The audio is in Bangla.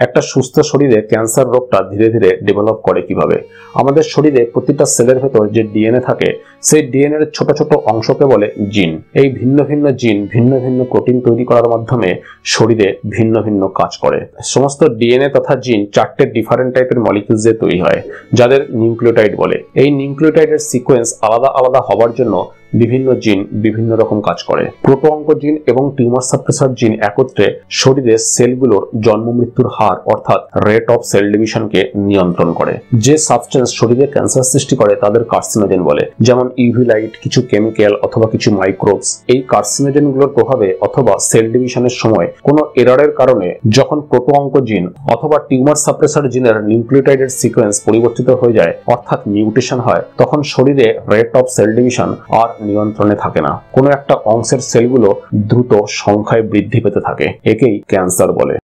একটা সুস্থ শরীরে ক্যান্সার রোগটা ধীরে ধীরে ডেভেলপ করে কিভাবে? আমাদের শরীরে প্রতিটা সেলের ভেতর যে ডিএনএ থাকে, সেই ডিএনএ এর ছোট ছোট অংশকে বলে জিন। এই ভিন্ন ভিন্ন জিন ভিন্ন ভিন্ন প্রোটিন তৈরি করার মাধ্যমে শরীরে ভিন্ন ভিন্ন কাজ করে। সমস্ত ডিএনএ তথা জিন 4টে ডিফারেন্ট টাইপের মলিকিউলস দিয়ে তৈরি হয়, যাদের নিউক্লিওটাইড বলে। এই নিউক্লিওটাইডের সিকোয়েন্স আলাদা আলাদা হবার জন্য বিভিন্ন জিন বিভিন্ন রকম কাজ করে। প্রোটো-অঙ্কোজিন এবং টিউমার সাপ্রেসর জিন একত্রে শরীরের সেলগুলোর জন্ম মৃত্যুর হার অর্থাৎ রেট অফ সেল ডিভিশনকে নিয়ন্ত্রণ করে। যে সাবস্টেন্স শরীরে ক্যান্সার সৃষ্টি করে তাদের কার্সিনোজেন বলে, যেমন ইউভি লাইট, কিছু কেমিক্যাল অথবা কিছু মাইক্রোবস। এই কার্সিনোজেনগুলোর প্রভাবে অথবা সেল ডিভিশনের সময় কোনো এররের কারণে যখন প্রোটো-অঙ্কোজিন অথবা টিউমার সাপ্রেসর জিনের নিউক্লিওটাইডের সিকোয়েন্স পরিবর্তিত হয়ে যায় অর্থাৎ মিউটেশন হয়, তখন শরীরে রেট অফ সেল ডিভিশন আর নিয়ন্ত্রণে থাকে না। কোনো একটা অংশের সেলগুলো দ্রুত সংখ্যায় বৃদ্ধি পেতে থাকে। একেই ক্যান্সার বলে।